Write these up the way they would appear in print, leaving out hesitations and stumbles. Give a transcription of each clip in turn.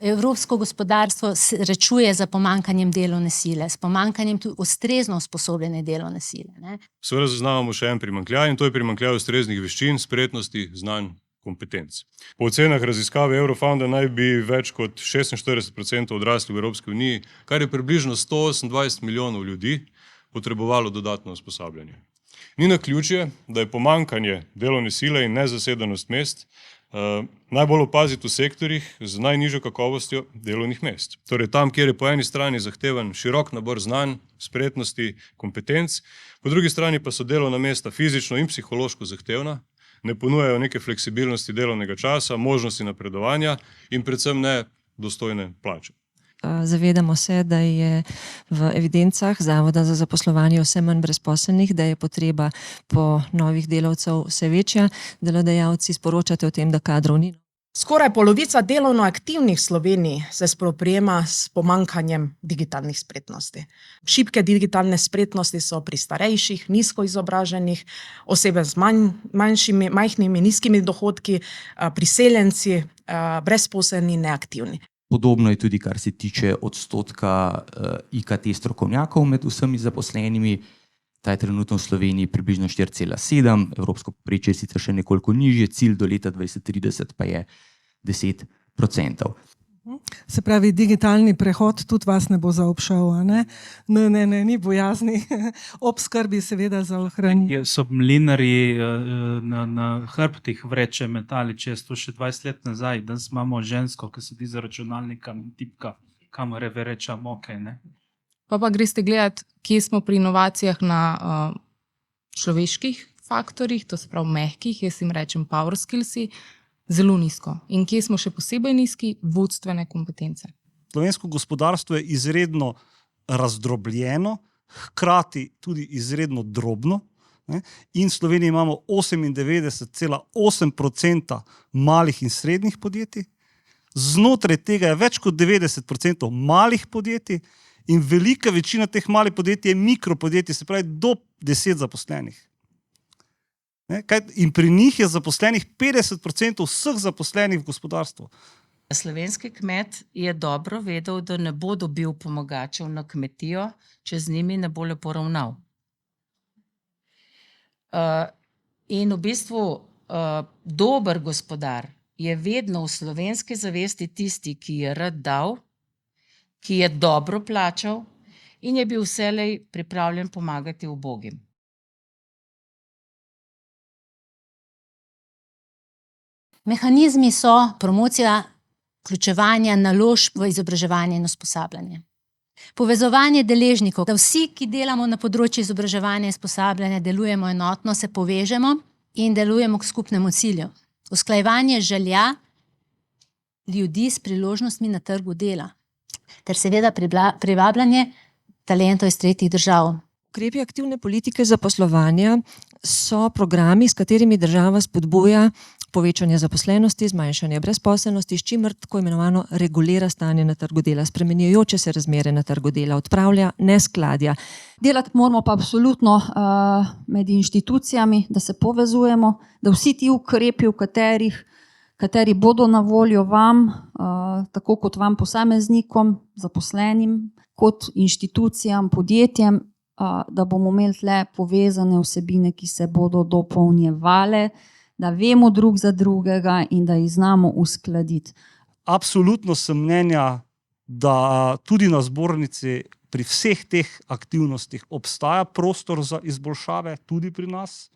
Evropsko gospodarstvo srečuje za pomanjkanjem delovne sile, s pomanjkanjem tudi ustrezno usposobljene delovne sile. Ne? Seveda zaznavamo še en primanjkljaj in to je primanjkljaj ustreznih veščin, spretnosti, znanj, kompetenc. Po ocenah raziskave Eurofounda naj bi več kot 46% odraslih v Evropski uniji, kar je približno 128 milijonov ljudi, potrebovalo dodatno usposabljanje. Ni naključje, da je pomanjkanje delovne sile in nezasedenost mest najbolj opaziti v sektorjih z najnižjo kakovostjo delovnih mest. Torej tam, kjer je po eni strani zahteven širok nabor znanj, spretnosti, kompetenc, po drugi strani pa so delovna mesta fizično in psihološko zahtevna, ne ponujajo neke fleksibilnosti delovnega časa, možnosti napredovanja in predvsem ne dostojne plače. Zavedamo se, da je v evidencah Zavoda za zaposlovanje vse manj brezposelnih, da je potreba po novih delavcev vse večja. Delodajalci sporočate o tem, da kadrov ni. Skoraj polovica delovno aktivnih v Sloveniji se spoprijema s pomanjkanjem digitalnih spretnosti. Šibke digitalne spretnosti so pri starejših, nizko izobraženih, osebe z majhnimi, nizkimi dohodki, priseljenci, brezposelni, neaktivni. Podobno je tudi, kar se tiče odstotka IKT strokovnjakov med vsemi zaposlenimi. Ta je trenutno v Sloveniji približno 4,7, evropsko povprečje je sicer še nekoliko nižje, cilj do leta 2030 pa je 10%. Se pravi, digitalni prehod tudi vas ne bo zaobšel, a ne? Ne, ni bojazni. Ob skrbi seveda za ohranjanje. So mlinarji na hrbtih vreče metali često še 20 let nazaj, danes imamo žensko, ki sedi za računalnikom in tipka kamere vereča moke, ne? Pa greste gledati, kje smo pri inovacijah na človeških faktorjih, to se pravi mehkih, jaz jim rečem power skillsi, zelo nizko. In kje smo še posebej nizki? Vodstvene kompetence. Slovensko gospodarstvo je izredno razdrobljeno, hkrati tudi izredno drobno. In v Sloveniji imamo 98,8% malih in srednjih podjetij. Znotraj tega je več kot 90% malih podjetij in velika večina teh malih podjetij je mikropodjetij, se pravi do 10 zaposlenih. In pri njih je zaposlenih 50% vseh zaposlenih v gospodarstvu. Slovenski kmet je dobro vedel, da ne bo dobil pomagačev na kmetijo, če z njimi ne bo lepo ravnal. In v bistvu dober gospodar je vedno v slovenski zavesti tisti, ki je rad dal, ki je dobro plačal in je bil vselej pripravljen pomagati ubogim. Mehanizmi so promocija vključevanja naložb v izobraževanje in usposabljanje. Povezovanje deležnikov, da vsi, ki delamo na področju izobraževanja in usposabljanja, delujemo enotno, se povežemo in delujemo k skupnemu cilju. Usklajevanje želja ljudi s priložnostmi na trgu dela. Ter seveda privabljanje talentov iz tretjih držav. Ukrepi aktivne politike zaposlovanja so programi, s katerimi država spodbuja povečanje zaposlenosti, zmanjšanje brezposelnosti, s čimer tako imenovano regulira stanje na trgu dela, spremenjujoče se razmere na trgu dela, odpravlja neskladja. Delati moramo pa absolutno med inštitucijami, da se povezujemo, da vsi ti ukrepi, kateri bodo na voljo vam, tako kot vam posameznikom, zaposlenim, kot inštitucijam, podjetjem, da bomo imeli tle povezane vsebine, ki se bodo dopolnjevale, da vemo drug za drugega in da jih znamo uskladiti. Absolutno sem mnenja, da tudi na zbornici pri vseh teh aktivnostih obstaja prostor za izboljšave, tudi pri nas.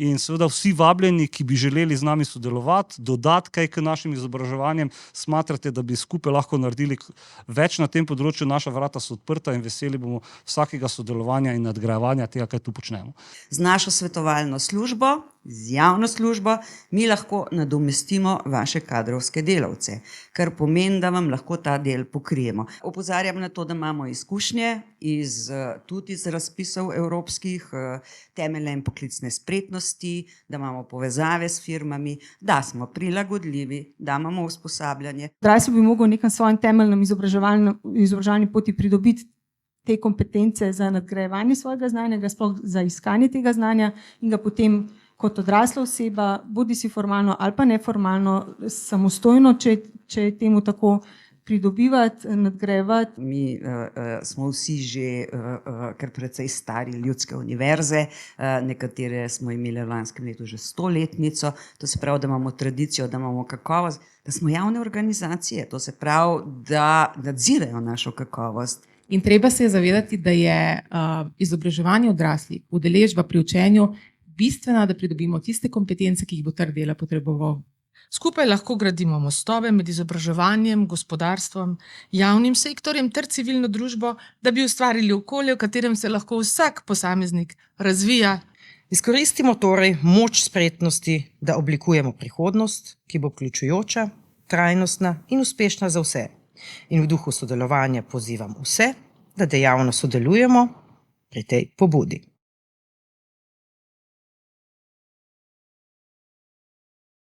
In seveda vsi vabljeni, ki bi želeli z nami sodelovati, dodati kaj k našim izobraževanjem, smatrate, da bi skupaj lahko naredili več na tem področju, naša vrata so odprta in veseli bomo vsakega sodelovanja in nadgrajevanja tega, kaj tu počnemo. Z našo svetovalno službo, z javno službo, mi lahko nadomestimo vaše kadrovske delavce, kar pomeni, da vam lahko ta del pokrijemo. Opozarjam na to, da imamo izkušnje tudi iz razpisov evropskih, temeljne in poklicne spretnosti, da imamo povezave s firmami, da smo prilagodljivi, da imamo usposabljanje. Drajso bi mogel v nekem svojem temeljnem izobraževalni poti pridobiti te kompetence za nadgrajevanje svojega znanja, sploh za iskanje tega znanja in ga potem kot odrasla oseba, bodi si formalno ali pa neformalno, samostojno, če je temu tako, pridobivati, nadgrajevati. Mi smo vsi že kar precej stari ljudske univerze, nekatere smo imeli v lanskem letu že 100-letnico, to se pravi, da imamo tradicijo, da imamo kakovost, da smo javne organizacije, to se pravi, da nadzirajo našo kakovost. In treba se je zavedati, da je izobraževanje odraslih, udeležba pri učenju bistvena, da pridobimo tiste kompetence, ki jih bo trg dela potreboval. Skupaj lahko gradimo mostove med izobraževanjem, gospodarstvom, javnim sektorjem ter civilno družbo, da bi ustvarili okolje, v katerem se lahko vsak posameznik razvija. Izkoristimo torej moč spretnosti, da oblikujemo prihodnost, ki bo vključujoča, trajnostna in uspešna za vse. In v duhu sodelovanja pozivam vse, da dejavno sodelujemo pri tej pobudi.